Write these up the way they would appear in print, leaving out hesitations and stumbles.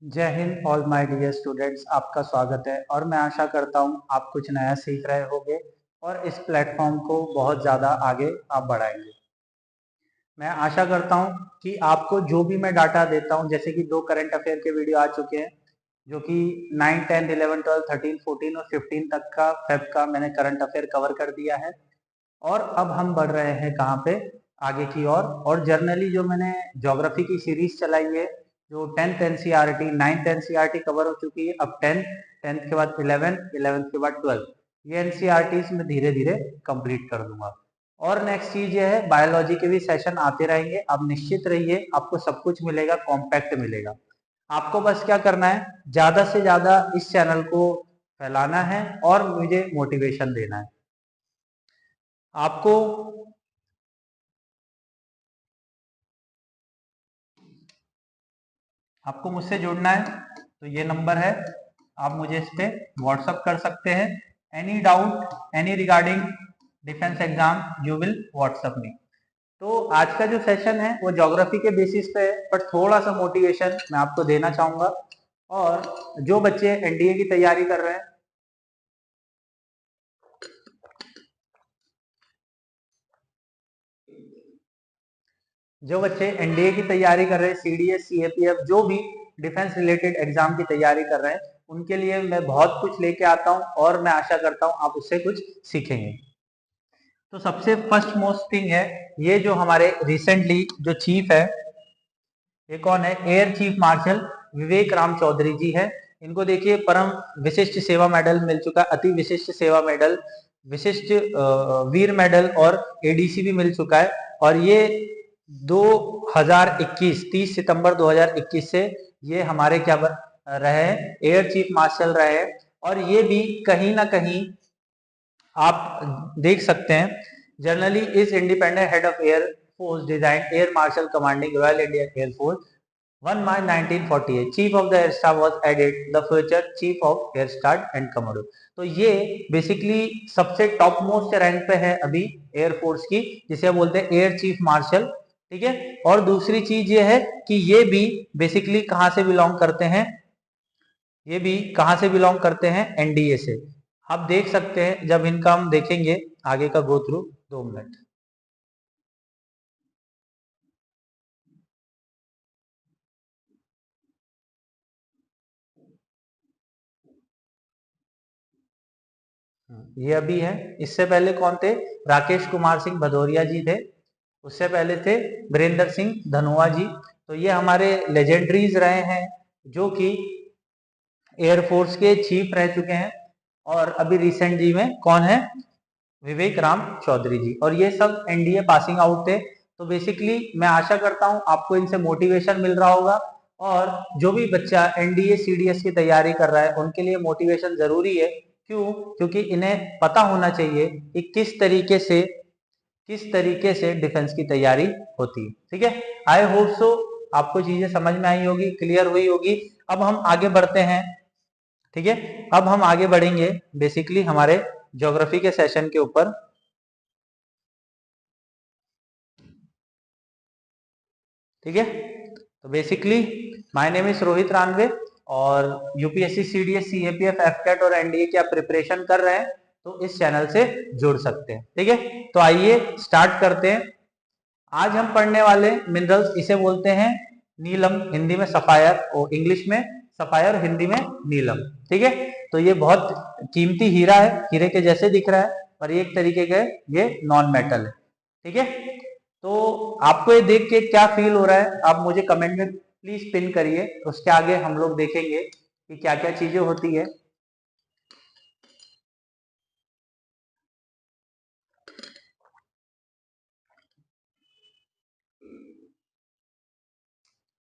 जय Hind all my dear students, आपका स्वागत है और मैं आशा करता हूँ आप कुछ नया सीख रहे होंगे और इस प्लेटफॉर्म को बहुत ज़्यादा आगे आप बढ़ाएंगे। मैं आशा करता हूँ कि आपको जो भी मैं डाटा देता हूँ, जैसे कि 2 करंट अफेयर के वीडियो आ चुके हैं जो कि 9, 10, 11, 12, 13, 14 और 15 तक का फेब का मैंने करंट अफेयर कवर कर दिया है। और अब हम बढ़ रहे हैं कहाँ पे, आगे की ओर। और जर्नली जो मैंने ज्योग्राफी की सीरीज चलाई है, जो 10th NCERT 9th NCERT cover हो चुकी है, अब 10th के बाद 11th के बाद 12, ये एनसीईआरटीज में धीरे धीरे कंप्लीट कर दूंगा। और नेक्स्ट चीज ये है, बायोलॉजी के भी सेशन आते रहेंगे, आप निश्चित रहिए, आपको सब कुछ मिलेगा, कॉम्पैक्ट मिलेगा। आपको बस क्या करना है, ज्यादा से ज्यादा इस चैनल को फैलाना है और मुझे मोटिवेशन देना है। आपको आपको मुझसे जुड़ना है तो ये नंबर है, आप मुझे इस पे व्हाट्सअप कर सकते हैं। Any doubt, any regarding defence exam, you will WhatsApp me. तो आज का जो सेशन है वो ज्योग्राफी के बेसिस पे है, पर थोड़ा सा मोटिवेशन मैं आपको देना चाहूंगा। और जो बच्चे एनडीए की तैयारी कर रहे हैं, जो बच्चे एनडीए की तैयारी कर रहे हैं, सीडीएस, सीएपीएफ, जो भी डिफेंस रिलेटेड एग्जाम की तैयारी कर रहे हैं, उनके लिए मैं बहुत कुछ लेके आता हूं और मैं आशा करता हूं आप उससे कुछ सीखेंगे। तो सबसे फर्स्ट मोस्ट थिंग है, ये जो हमारे रिसेंटली जो चीफ है, ये कौन है, एयर चीफ मार्शल विवेक राम चौधरी जी है। इनको देखिए, परम विशिष्ट सेवा मेडल मिल चुका है, अति विशिष्ट सेवा मेडल, विशिष्ट वीर मेडल और एडीसी भी मिल चुका है। और ये 2021 30 सितंबर 2021 से ये हमारे क्या रहे, एयर चीफ मार्शल रहे। और ये भी कहीं ना कहीं आप देख सकते हैं, generally is independent head of air force design air marshal commanding royal Indian air force 1 March 1948, chief of the air staff was aided the future chief of air staff and commando. तो ये basically सबसे top most rank पे है अभी air force की, जिसे बोलते हैं एयर चीफ मार्शल। ठीक है। और दूसरी चीज ये है कि ये भी बेसिकली कहां से बिलोंग करते हैं, ये भी कहां से बिलोंग करते हैं, एनडीए से। आप देख सकते हैं, जब इनका हम देखेंगे आगे का गो थ्रू, 2 मिनट। ये अभी है, इससे पहले कौन थे, राकेश कुमार सिंह भदौरिया जी थे, उससे पहले थे वीरेंद्र सिंह धनोआ जी। तो ये हमारे लेजेंडरीज रहे हैं जो कि एयरफोर्स के चीफ रह चुके हैं। और अभी रिसेंट जी में कौन है, विवेक राम चौधरी जी। और ये सब एनडीए पासिंग आउट थे। तो बेसिकली मैं आशा करता हूं आपको इनसे मोटिवेशन मिल रहा होगा। और जो भी बच्चा एनडीए सीडीएस की तैयारी कर रहा है उनके लिए मोटिवेशन जरूरी है। क्यों? क्योंकि इन्हें पता होना चाहिए कि किस तरीके से डिफेंस की तैयारी होती है। ठीक है, आई होप सो आपको चीजें समझ में आई होगी, क्लियर हुई होगी। अब हम आगे बढ़ते हैं। ठीक है, अब हम आगे बढ़ेंगे बेसिकली हमारे ज्योग्राफी के सेशन के ऊपर। ठीक है, तो basically my name is Rohit रानवे और यूपीएससी सीडीएस सीएपीएफ एफकेट और एनडीए की आप प्रिपरेशन कर रहे हैं तो इस चैनल से जुड़ सकते हैं। ठीक है, तो आइए स्टार्ट करते हैं। आज हम पढ़ने वाले मिनरल्स, इसे बोलते हैं नीलम, हिंदी में सफायर और इंग्लिश में सफायर, हिंदी में नीलम। ठीक है, तो ये बहुत कीमती हीरा है, हीरे के जैसे दिख रहा है पर ये एक तरीके का ये नॉन मेटल है। ठीक है, तो आपको ये देख के क्या फील हो रहा है, आप मुझे कमेंट में प्लीज पिन करिए, उसके आगे हम लोग देखेंगे कि क्या क्या चीजें होती है।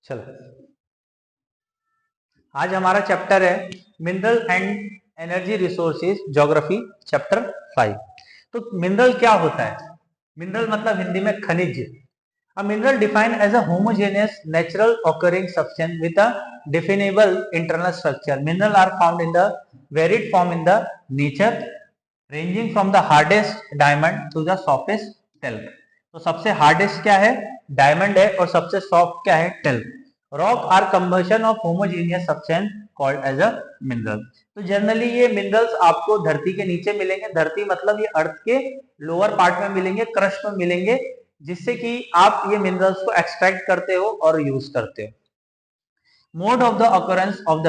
चलो, आज हमारा चैप्टर है mineral and energy resources geography, chapter 5। तो मिनरल क्या होता है, मिनरल मतलब हिंदी में खनिज। A mineral defined as a homogeneous natural occurring substance with a definable internal structure. Mineral are found in the varied form in the nature, ranging from the hardest diamond to the softest talc. तो सबसे hardest क्या है, diamond है, और सबसे soft क्या है, talc. Rock are combination of homogeneous substance called as a mineral. तो जनरली ये मिनरल्स आपको धरती के नीचे मिलेंगे, धरती मतलब ये अर्थ के लोअर पार्ट में मिलेंगे, क्रस्ट में मिलेंगे, जिससे कि आप ये मिनरल्स को एक्सट्रैक्ट करते हो और यूज करते हो। Mode of the occurrence of the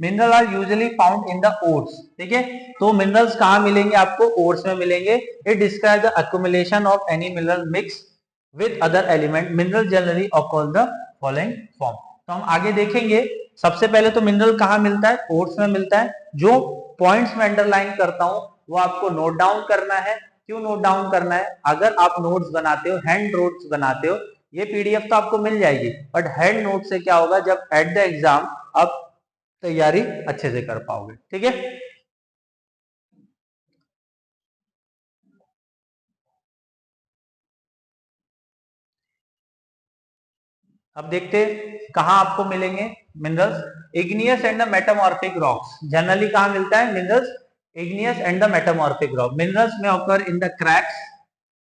mineral are usually found in the ores. ठीक है, तो मिनरल्स कहाँ मिलेंगे आपको? ओर्स में मिलेंगे। It describe the accumulation of any mineral mix with other element. Mineral generally occur the following form. तो हम आगे देखेंगे। सबसे पहले तो मिनरल कहाँ मिलता है? ओर्स में मिलता है। जो पॉइंट्स में अंडरलाइन करता हूं वो आपको नोट डाउन करना है। क्यों नोट डाउन करना है? अगर आप नोट्स बनाते हो, हैंड नोट्स बनाते हो, ये पीडीएफ तो आपको मिल जाएगी, बट हैंड नोट से क्या होगा, जब एट द एग्जाम आप तैयारी अच्छे से कर पाओगे। ठीक है, अब देखते कहां आपको मिलेंगे minerals. Igneous and the metamorphic rocks. Generally कहां मिलता है minerals? Igneous and the metamorphic rock. Minerals में occur in the cracks,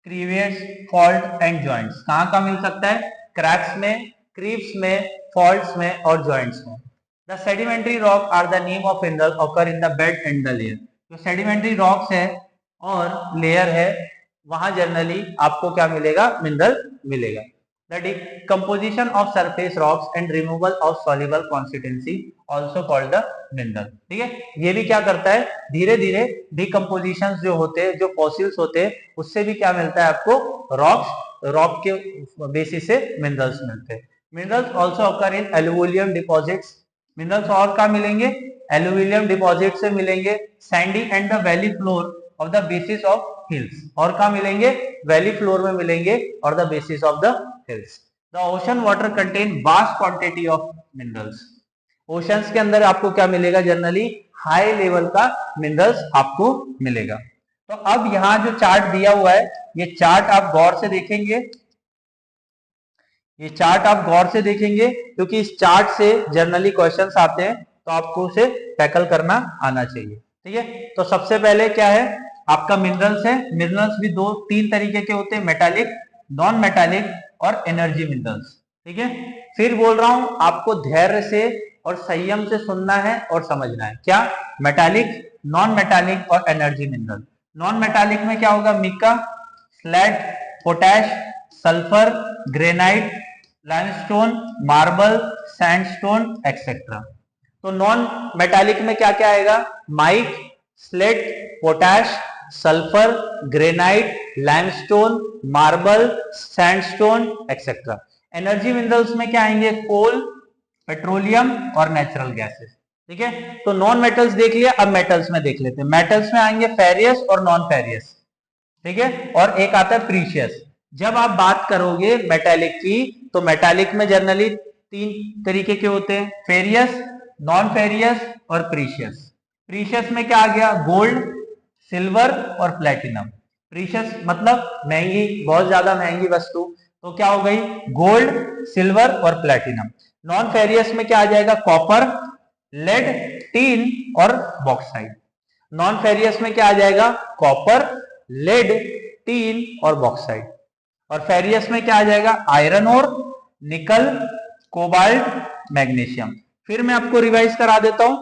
crevices, fault and joints. कहां कहां मिल सकता है? क्रैक्स में, क्रीव्स में, फॉल्ट्स में और जॉइंट्स में। The sedimentary rock are the name of mineral occur in the bed and the layer. जो सेडिमेंट्री रॉक्स है और लेयर है, वहां जनरली आपको क्या मिलेगा? मिनरल मिलेगा। The decomposition of surface rocks and removal of soluble constituency also called the mineral। ठीक है, ये भी क्या करता है? धीरे धीरे डिकम्पोजिशन जो होते हैं, जो फॉसिल्स होते हैं, उससे भी क्या मिलता है आपको? रॉक्स, रॉक के बेसिस से मिनरल्स मिलते हैं। मिनरल्स ऑल्सो अकर इन एल्यूविलियम डिपॉजिट्स। मिनरल्स और कहाँ मिलेंगे? एल्यूविलियम डिपॉजिट से मिलेंगे। Sandy and the valley floor of the basis of hills. और कहाँ मिलेंगे? वैली फ्लोर में मिलेंगे और the basis of the hills। The ocean water contain vast quantity of minerals। Oceans के अंदर आपको क्या मिलेगा? जनरली हाई लेवल का मिनरल्स आपको मिलेगा। तो अब यहाँ जो चार्ट दिया हुआ है, ये चार्ट आप गौर से देखेंगे, ये चार्ट आप गौर से देखेंगे, क्योंकि इस चार्ट से जनरली क्वेश्चंस आते हैं, तो आपको उसे टैकल करना आना चाहिए। ठीक है, तो सबसे पहले क्या है आपका? मिनरल्स है। मिनरल्स भी दो तीन तरीके के होते हैं, मेटालिक, नॉन मेटालिक और एनर्जी मिनरल्स। ठीक है, फिर बोल रहा हूं आपको धैर्य से और संयम से सुनना है और समझना है। क्या? मेटालिक, नॉन मेटालिक और एनर्जी मिनरल। नॉन मेटालिक में क्या होगा? Mica, slate, potash, sulphur, granite, limestone, marble, sandstone etcetera. तो नॉन मेटालिक में क्या क्या आएगा? Mica, slate, potash, sulphur, granite, limestone, marble, sandstone etcetera. Energy minerals में क्या आएंगे? कोल, पेट्रोलियम और नेचुरल गैसेस। ठीक है, तो नॉन मेटल्स देख लिया, अब मेटल्स में देख लेते हैं। मेटल्स में आएंगे फेरियस और नॉन फेरियस। ठीक है, और एक आता है प्रीशियस। जब आप बात करोगे मेटालिक की, तो मेटालिक में जनरली तीन तरीके के होते हैं, फेरियस, नॉन फेरियस और प्रीशियस। प्रीशियस में क्या आ गया? गोल्ड, सिल्वर और प्लेटिनम। प्रीशियस मतलब महंगी, बहुत ज्यादा महंगी वस्तु, तो क्या हो गई? गोल्ड, सिल्वर और प्लेटिनम। नॉन फेरियस में क्या आ जाएगा? कॉपर, लेड, टीन और बॉक्साइट। नॉन फेरियस में क्या आ जाएगा? कॉपर, लेड, टीन और बॉक्साइट। और फेरियस में क्या आ जाएगा? आयरन और, निकल, कोबाल्ट, मैग्नीशियम। फिर मैं आपको रिवाइज करा देता हूं।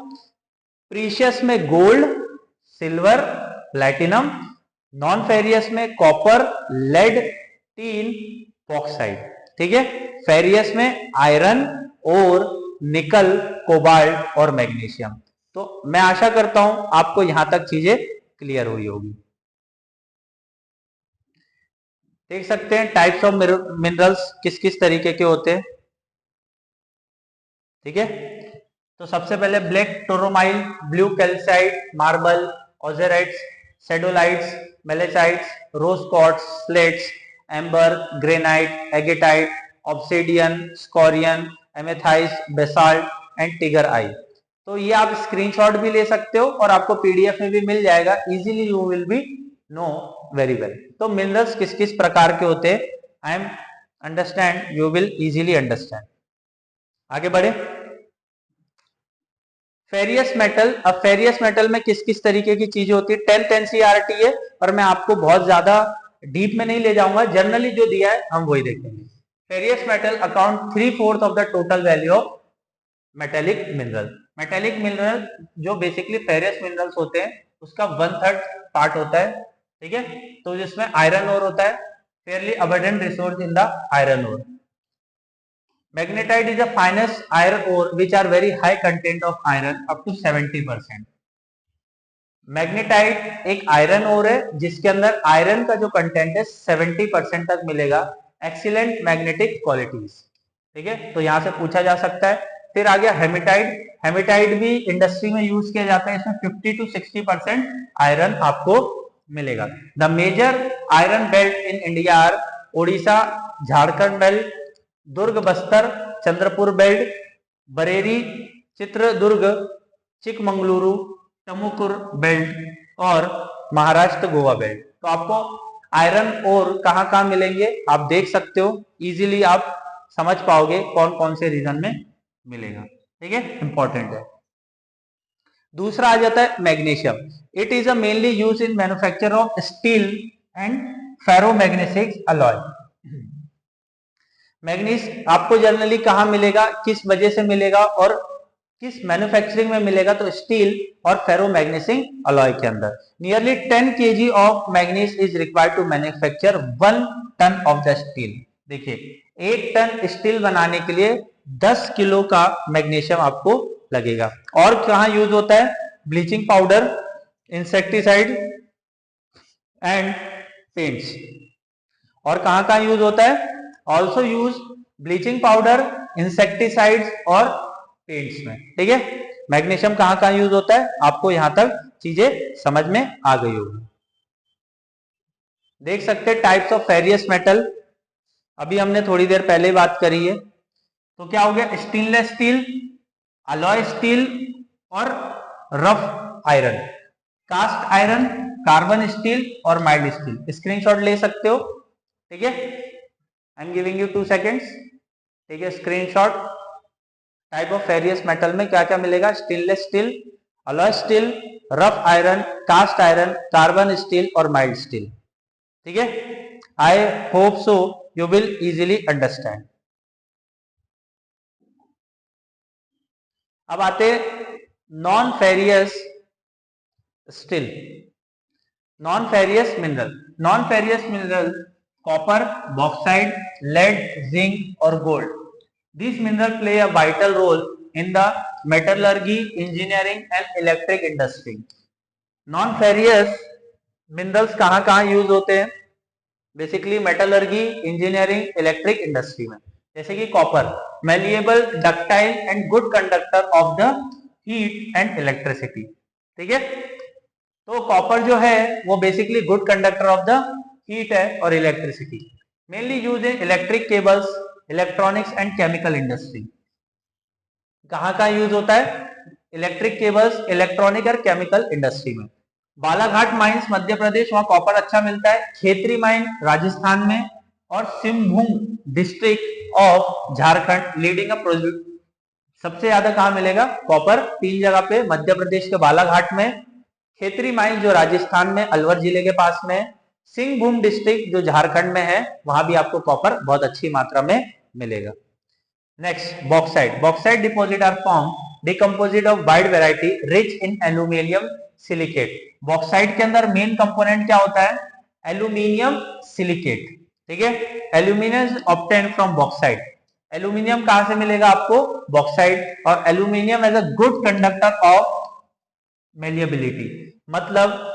प्रीशियस में gold, silver, platinum. Non furious में कॉपर, लेड, टीन, बॉक्साइट। ठीक है, फेरियस में आयरन और निकल, कोबाल्ट और मैग्नीशियम। तो मैं आशा करता हूं आपको यहां तक चीजें क्लियर हुई होगी। देख सकते हैं टाइप्स ऑफ मिनरल्स किस किस तरीके के होते हैं। ठीक है, तो सबसे पहले black tourmaline, blue calcite, marble, azurites, sodalites, malachites, rose quartz, slates, amber, granite, agate, obsidian, scoria, amethyst, basalt and tiger eye. तो ये आप स्क्रीनशॉट भी ले सकते हो और आपको पीडीएफ में भी मिल जाएगा। Easily you will be know very well. तो मिनरल्स किस किस प्रकार के होते हैं, I am understand, you will easily understand. आगे बढ़े। Furious metal. अब फेरियस मेटल में किस किस तरीके की चीजें होती है? 10th एनसीईआरटी है और मैं आपको बहुत ज्यादा डीप में नहीं ले जाऊंगा, जनरली जो दिया है हम वही देखेंगे। Furious metal account 3/4 of the total value of metallic mineral. Metallic mineral जो बेसिकली फेरियस मिनरल्स होते हैं उसका 1/3 पार्ट होता है, ठीक है। तो जिसमें आयरन ओर होता है, fairly abundant resource in the iron ore. Magnetite is the finest iron ore which are very high content of iron up to 70%। Magnetite एक आयरन ओर है जिसके अंदर आयरन का जो कंटेंट है 70% तक मिलेगा। एक्सीलेंट मैग्नेटिक क्वालिटीज, ठीक है, तो यहां से पूछा जा सकता है। फिर आ गया हेमेटाइट। हेमेटाइट भी इंडस्ट्री में यूज किया जाता है, इसमें 50 to 60% आयरन आपको मिलेगा। The major iron belt in India are Odisha, Jharkhand belt, Durg Bastar, Chandrapur belt, Bellary, Chitradurga, Chikmagaluru, Tumakuru belt और महाराष्ट्र गोवा बेल्ट। तो आपको आयरन और कहां कहां मिलेंगे आप देख सकते हो, इजीली आप समझ पाओगे कौन कौन से रीजन में मिलेगा, ठीक है, इंपॉर्टेंट है। दूसरा आ जाता है magnesium. It is a mainly use in manufacture of steel and ferromagnetic alloy. Manganese आपको जनरली कहां मिलेगा, किस वजह से मिलेगा और किस मैन्युफैक्चरिंग में मिलेगा, तो स्टील और फेरोमैग्नेटिक अलॉय के अंदर। Nearly 10 kg of manganese is required to manufacture 1 tonne of the steel. देखिए 1 टन स्टील बनाने के लिए 10 किलो का मैग्नीशियम आपको लगेगा। और कहां यूज होता है, bleaching powder, insecticide and paints. और कहां कहां यूज होता है, also use bleaching powder, insecticides और पेंट्स में, ठीक है। मैग्नीशियम कहां कहां यूज होता है, आपको यहां तक चीजें समझ में आ गई होगी। देख सकते हैं टाइप्स ऑफ फेरियस मेटल, अभी हमने थोड़ी देर पहले बात करी है। तो क्या हो गया, स्टेनलेस स्टील, अलॉय स्टील और rough iron, cast iron, carbon steel और माइल्ड स्टील। स्क्रीनशॉट ले सकते हो, ठीक है। I am giving you 2 seconds, ठीक है। Screenshot. Type of ferrous metal में क्या क्या मिलेगा, stainless steel, alloy steel, rough iron, cast iron, carbon steel और माइल्ड स्टील, ठीक है। I hope so you will easily understand. अब आते non ferrous steel, non ferrous mineral. Non ferrous mineral copper, bauxite, lead, zinc और gold. This mineral play a vital role in the metallurgy, engineering and electric industry. Non ferrous minerals कहां कहां use होते हैं, basically metallurgy, engineering, electric industry में। जैसे कि copper, malleable, ductile and good conductor of the heat and electricity, ठीक है। तो कॉपर जो है वो basically good conductor of the heat है और electricity. Mainly use in electric cables, electronics and chemical industry. कहां कहां यूज होता है, इलेक्ट्रिक केबल्स, इलेक्ट्रॉनिक और केमिकल इंडस्ट्री में। बालाघाट माइंस मध्य प्रदेश, वहां कॉपर अच्छा मिलता है। खेतरी माइन राजस्थान में और Singhbhum district of Jharkhand leading a produce. सबसे ज्यादा कहां मिलेगा कॉपर, 3 जगह पे, मध्य प्रदेश के बालाघाट में, खेतरी माइन जो राजस्थान में अलवर जिले के पास में, सिंहभूम डिस्ट्रिक्ट जो झारखंड में है, वहां भी आपको कॉपर बहुत अच्छी मात्रा में मिलेगा। Next bauxite. Bauxite deposit are form decomposite of wide variety rich in aluminium silicate. Bauxite के अंदर मेन कंपोनेंट क्या होता है, एल्यूमिनियम सिलिकेट, ठीक है। Aluminium obtain from bauxite. Aluminium कहां से मिलेगा आपको, बॉक्साइट। और aluminium as a good conductor of malleability, मतलब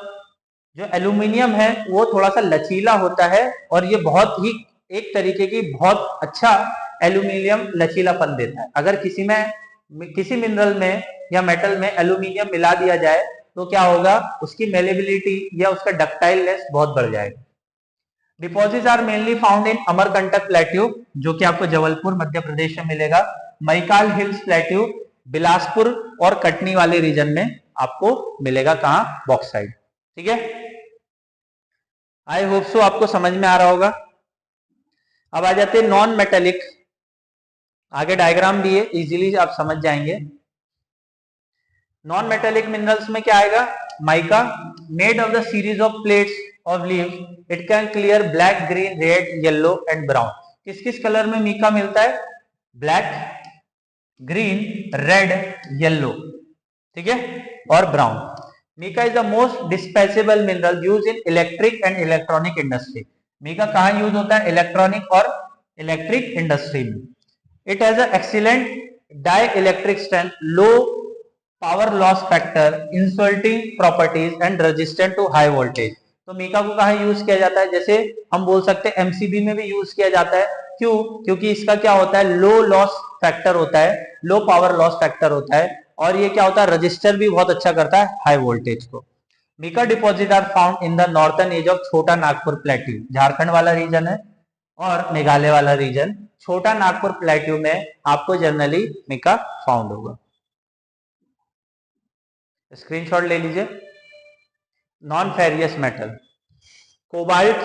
जो एल्यूमिनियम है वो थोड़ा सा लचीला होता है और ये बहुत ही एक तरीके की बहुत अच्छा एल्यूमिनियम लचीलापन देता है। अगर किसी मिनरल में या मेटल में एल्यूमिनियम मिला दिया जाए तो क्या होगा, उसकी मेलेबिलिटी या उसका डक्टाइलनेस बहुत बढ़ जाएगा। Deposits are mainly found in Amarkantak plateau, जो कि आपको जबलपुर मध्य प्रदेश में मिलेगा। मैकाल हिल्स प्लेट्यू, बिलासपुर और कटनी वाले रीजन में आपको मिलेगा, कहां, बॉक्साइट, ठीक है। आई होप सो आपको समझ में आ रहा होगा। अब आ जाते हैं नॉन मेटेलिक, आगे डायग्राम भी है, इजीली आप समझ जाएंगे। नॉन मेटेलिक मिनरल्स में क्या आएगा, mica, made of the series of plates of leaves, it can clear black, green, red, yellow and brown. किस किस कलर में मीका मिलता है? ब्लैक, ग्रीन, रेड, येलो, ठीक है, और brown. Mica is the most dispensable mineral use in electric and electronic industry. Mica कहाँ use होता है? इलेक्ट्रॉनिक और इलेक्ट्रिक इंडस्ट्री में। It has a excellent dielectric strength, low power loss factor, insulating properties and resistant to high voltage. तो mica को कहाँ use किया जाता है? जैसे हम बोल सकते हैं एमसीबी में भी यूज किया जाता है। क्यों? क्योंकि इसका क्या होता है? लो लॉस फैक्टर होता है, लो पावर लॉस फैक्टर होता है, और ये क्या होता है? रजिस्टर भी बहुत अच्छा करता है हाई वोल्टेज को। Mica deposit are found in the northern edge of Chota Nagpur plateau, Jharkhand वाला रीजन है और मेघालय वाला रीजन। छोटा नागपुर प्लेट्यू में आपको जनरली मीका फाउंड होगा। स्क्रीनशॉट ले लीजिए। Non furious metal, cobalt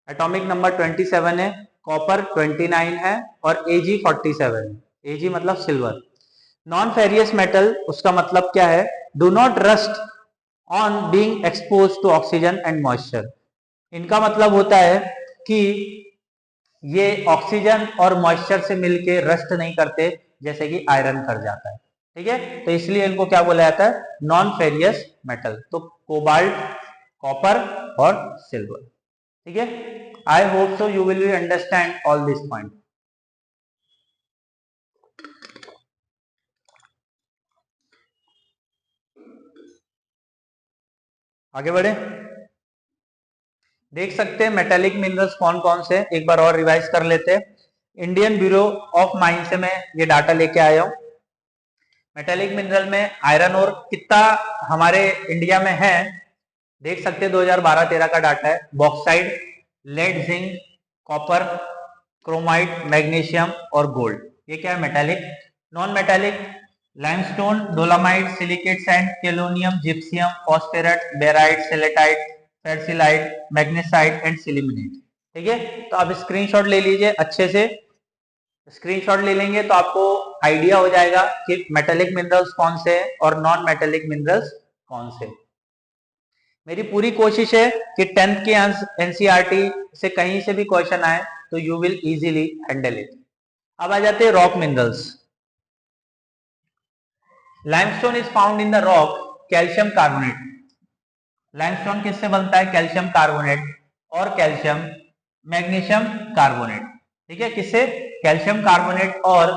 atomic number 27 है, कॉपर 29 है और Ag 47 है। Ag मतलब सिल्वर। नॉन फेरियस मेटल उसका मतलब क्या है? Do not rust on being expose to oxygen and moisture. इनका मतलब होता है कि ये ऑक्सीजन और मॉइस्चर से मिलके रस्ट नहीं करते, जैसे कि आयरन कर जाता है, ठीक है। तो इसलिए इनको क्या बोला जाता है? Non furious metal. तो कोबाल्ट, कॉपर और सिल्वर, ठीक है। I hope so you will understand all this point. आगे बढ़े। देख सकते हैं मेटेलिक मिनरल्स कौन कौन से, एक बार और रिवाइज कर लेते हैं। इंडियन ब्यूरो ऑफ माइन से मैं ये डाटा लेके आया हूं। मेटेलिक मिनरल में आयरन और कितना हमारे इंडिया में है, देख सकते हैं 2012-13 का डाटा है। Bauxite, lead, zinc, copper, chromite, magnesium और गोल्ड, ये क्या है? Metallic. Non metallic, limestone, dolomite, silicate sand, kaolin, gypsum, phosphorite, barite, steatite, ferrosilite, magnesite and sillimanite, ठीक है। तो अब स्क्रीनशॉट ले लीजिए अच्छे से। स्क्रीनशॉट ले लेंगे तो आपको आइडिया हो जाएगा कि मेटेलिक मिनरल्स कौन से हैं और नॉन मेटेलिक मिनरल्स कौन से। मेरी पूरी कोशिश है कि 10th के एनसीईआरटी से कहीं से भी क्वेश्चन आए तो you will easily handle it. अब आ जाते हैं rock minerals. Limestone is found in the rock, calcium carbonate. Limestone किससे बनता है? कैल्शियम कार्बोनेट और कैल्शियम मैग्नीशियम कार्बोनेट, ठीक है। किससे? कैल्शियम कार्बोनेट और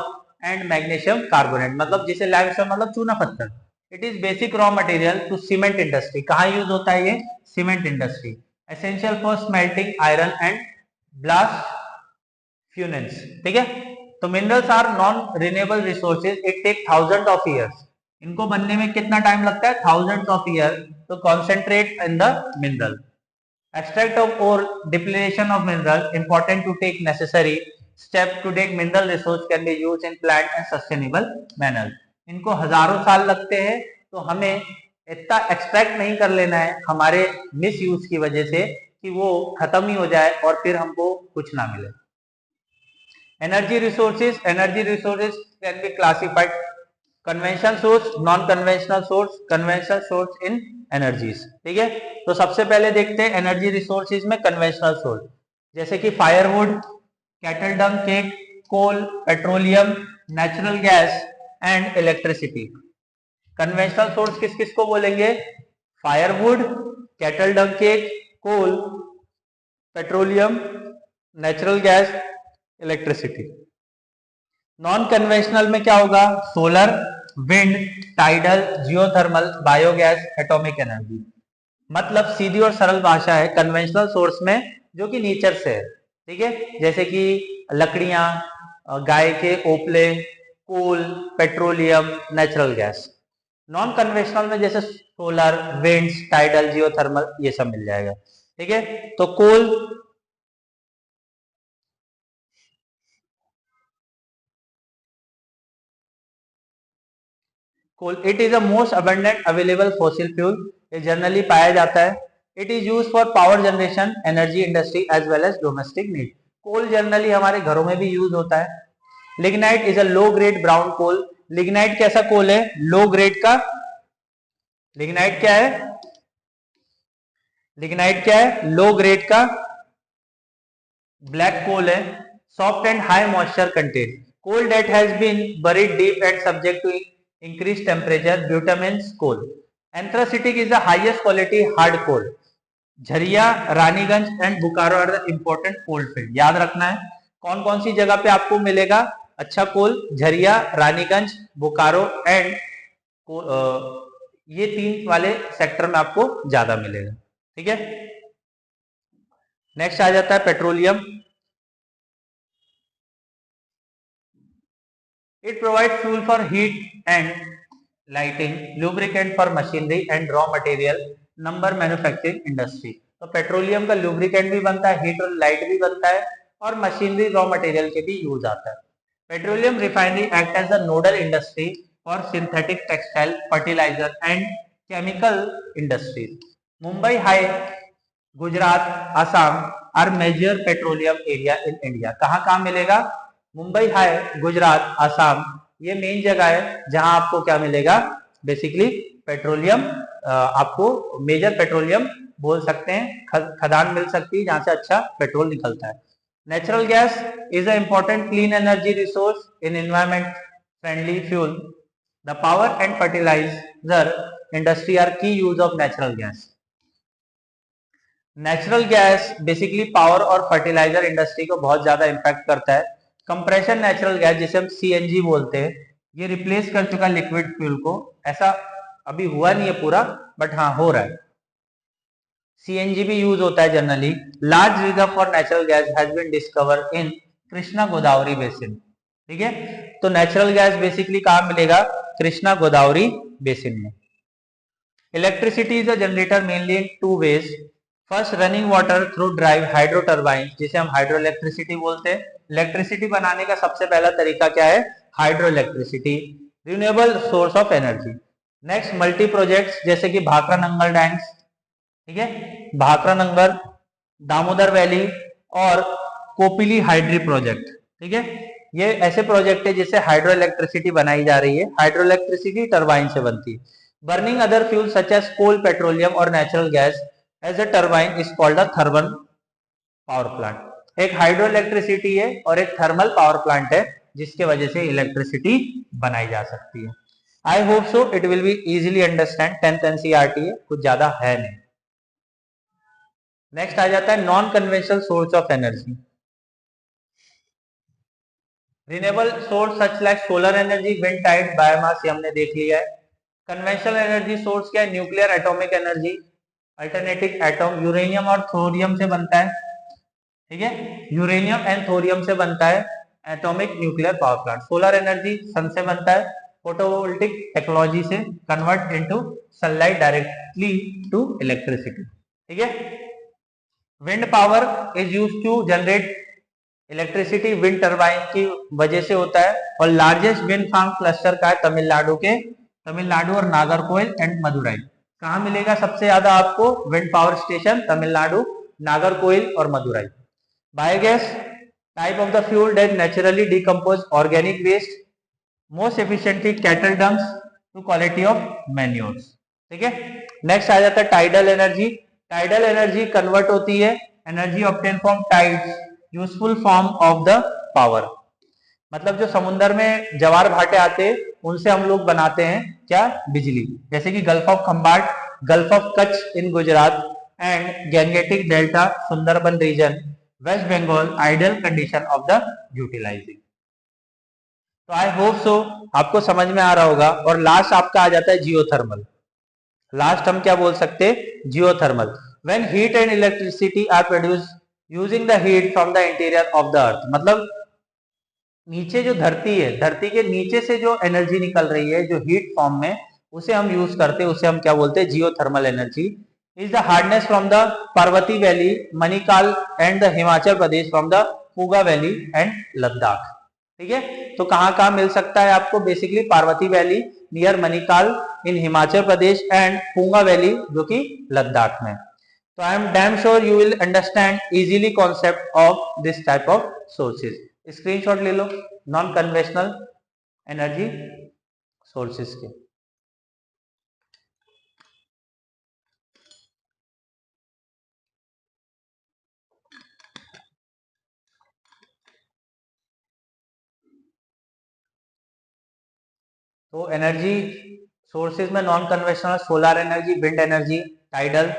एंड मैग्नीशियम कार्बोनेट, मतलब जिसे लाइमस्टोन मतलब चूना पत्थर। It is basic raw material to cement industry. कहाँ यूज होता है ये? Cement industry. Essential for smelting iron and blast फ्यूनेंस, ठीक है। तो minerals are non renewable resources, it take thousand of years. इनको बनने में कितना टाइम लगता है? Thousands of year. तो concentrate in the mineral. Extract of ore, depletion of mineral, important to take necessary step to take mineral resource can be used in plant and sustainable manner. इनको हजारों साल लगते हैं, तो हमें इतना एक्सट्रैक्ट नहीं कर लेना है हमारे मिस यूज की वजह से कि वो खत्म ही हो जाए और फिर हमको कुछ ना मिले। Energy resources, energy resources can be classified conventional source, non conventional source, conventional source in energies, ठीक है। तो सबसे पहले देखते हैं एनर्जी रिसोर्सेज में कन्वेंशनल सोर्स, जैसे कि firewood, cattle dung cake, coal, petroleum, natural gas and electricity. Conventional source किस किस को बोलेंगे? Firewood, cattle dung cake, coal, petroleum, natural gas, electricity. Non conventional में क्या होगा? Solar, wind, tidal, geothermal, biogas, atomic energy. मतलब सीधी और सरल भाषा है कन्वेंशनल सोर्स में जो कि नेचर से है, ठीक है, जैसे कि लकड़ियां, गाय के ओपले, coal, petroleum, natural gas. Non conventional में जैसे सोलर, विंड्स, टाइडल, जियोथर्मल, ये सब मिल जाएगा, ठीक है। तो coal, coal it is the most abundant available fossil fuel, ये जनरली पाया जाता है। It is use for power generation, energy industry as well as domestic need. Coal generally हमारे घरों में भी यूज होता है। Lignite is a low grade brown coal. Lignite कैसा कोल है? लो ग्रेड का। लिग्नाइट क्या है? लिग्नाइट क्या है? लो ग्रेड का ब्लैक कोल है। soft and high moisture content. Coal that has been buried deep and subject to increased temperature, bituminous coal. Anthracitic is the highest quality hard coal. Jharia, Raniganj and Bokaro are the important coal field. याद रखना है कौन कौन सी जगह पे आपको मिलेगा अच्छा कोल. झरिया, रानीगंज, बोकारो एंड ये तीन वाले सेक्टर में आपको ज्यादा मिलेगा. ठीक है. नेक्स्ट आ जाता है petroleum. It provides fuel for heat and lighting, lubricant for machinery and raw material, number manufacturing industry. तो पेट्रोलियम का लुब्रिकेंट भी बनता है, हीट और लाइट भी बनता है और मशीनरी रॉ मटेरियल के भी यूज आता है. Petroleum refinery act as the nodal industry for synthetic textile, fertiliser and chemical industries. Mumbai High, Gujarat, Assam are major petroleum area in India. कहाँ कहाँ मिलेगा. मुंबई हाई, गुजरात, आसाम ये मेन जगह है जहां आपको क्या मिलेगा बेसिकली पेट्रोलियम. आपको मेजर पेट्रोलियम बोल सकते हैं, खदान मिल सकती है जहां से अच्छा पेट्रोल निकलता है. Natural gas is a important clean energy resource in environment friendly fuel. The power and fertiliser industry are key use of natural gas. Natural gas basically power और फर्टिलाइजर इंडस्ट्री को बहुत ज्यादा इम्पैक्ट करता है. Compression natural gas जिसे हम CNG बोलते हैं, ये रिप्लेस कर चुका लिक्विड फ्यूल को. ऐसा अभी हुआ नहीं है पूरा बट हाँ हो रहा है. सीएनजी भी यूज होता है generally. Large reserve for natural gas has been discover in Krishna Godavari basin. ठीक है. तो नेचुरल गैस बेसिकली कहाँ मिलेगा. कृष्णा गोदावरी बेसिन में. Electricity is a generator mainly in two ways. First running water through drive hydro turbine जिसे हम हाइड्रो इलेक्ट्रिसिटी बोलते हैं. इलेक्ट्रिसिटी बनाने का सबसे पहला तरीका क्या है. Hydro electricity, renewable source of energy. Next multi projects जैसे कि भाखरा नंगल डैम्स. ठीक है. भाखरा नंगल, दामोदर वैली और कोपिली हाइड्री प्रोजेक्ट. ठीक है. ये ऐसे प्रोजेक्ट है जिससे हाइड्रो इलेक्ट्रिसिटी बनाई जा रही है. हाइड्रो इलेक्ट्रिसिटी टर्बाइन से बनती है. Burning other fuel such as coal, petroleum और natural gas as a turbine is called a thermal power plant. एक हाइड्रो इलेक्ट्रिसिटी है और एक थर्मल पावर प्लांट है जिसके वजह से इलेक्ट्रिसिटी बनाई जा सकती है. I hope so it will be easily understand. 10th NCERT है, कुछ ज्यादा है नहीं. नेक्स्ट आ जाता है non conventional source of energy. Renewable source such like solar energy, wind, tide, biomass ये हमने देख लिया है. कन्वेंशनल एनर्जी सोर्स क्या है. Nuclear atomic energy, alternative atom, uranium और थोरियम से बनता है. ठीक है. यूरेनियम एंड थोरियम से बनता है atomic nuclear power plant. Solar energy sun से बनता है. फोटोवोल्टिक टेक्नोलॉजी से convert into sunlight directly to electricity. ठीक है. Wind power is used to generate electricity. Wind turbine की वजह से होता है और लार्जेस्ट विंड फार्म क्लस्टर का है तमिलनाडु के. तमिलनाडु और नागरकोइल एंड मदुराई. कहाँ मिलेगा सबसे ज्यादा आपको wind power station. Tamil Nadu, Nagercoil और Madurai. Biogas type of the fuel that naturally decompose organic waste, most efficiently cattle dungs to quality of manures. ठीक है. नेक्स्ट आ जाता है tidal energy. Tidal energy convert होती है energy obtain from tides, useful form of the power. मतलब जो समुद्र में ज्वार भाटे आते हैं उनसे हम लोग बनाते हैं क्या बिजली. जैसे कि gulf of Khambhat, gulf of Kutch in Gujarat and gangetic delta Sundarban region West Bengal ideal condition of the utilising. तो आई होप सो आपको समझ में आ रहा होगा. और लास्ट आपका आ जाता है जियोथर्मल. लास्ट हम क्या बोल सकते हैं. Geothermal. When heat and electricity are produce using the heat from the interior of the earth. मतलब नीचे जो धरती है, धरती के नीचे से जो एनर्जी निकल रही है जो हीट फॉर्म में, उसे हम यूज करते हैं. उसे हम क्या बोलते हैं. Geothermal energy. Is the hardness from the Parvati valley, Manikaran and the Himachal Pradesh from the Puga valley and Ladakh. ठीक है. तो कहाँ कहाँ मिल सकता है आपको. Basically Parvati valley near Manikaran in Himachal Pradesh and Puga valley जो कि लद्दाख में. तो I am damn sure you will understand easily concept of this type of sources. Screenshot ले लो नॉन कन्वेंशनल एनर्जी सोर्सेज के. तो एनर्जी सोर्सेज में non conventional solar energy, wind energy, tidal,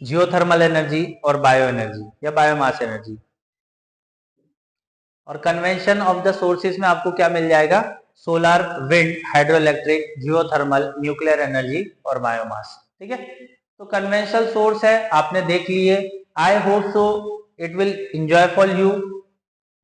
geothermal energy और बायो एनर्जी या biomass energy. और convention of the sources में आपको क्या मिल जाएगा? Solar, wind, hydro electric, geothermal, nuclear energy और बायोमास। ठीक है, तो कन्वेंशनल सोर्स है, आपने देख लिए। आई hope so it will enjoy for you.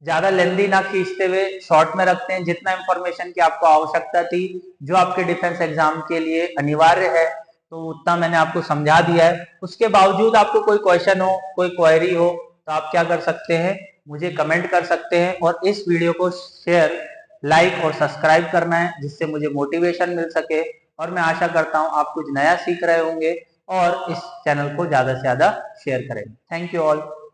ज्यादा लेंदी ना खींचते हुए शॉर्ट में रखते हैं। जितना इंफॉर्मेशन की आपको आवश्यकता थी, जो आपके डिफेंस एग्जाम के लिए अनिवार्य है, तो उतना मैंने आपको समझा दिया है। उसके बावजूद आपको कोई क्वेश्चन हो, कोई क्वेरी हो, तो आप क्या कर सकते हैं, मुझे कमेंट कर सकते हैं। और इस वीडियो को शेयर, लाइक और सब्सक्राइब करना है, जिससे मुझे मोटिवेशन मिल सके। और मैं आशा करता हूं आप कुछ नया सीख रहे होंगे और इस चैनल को ज्यादा से ज्यादा शेयर करेंगे। Thank you all.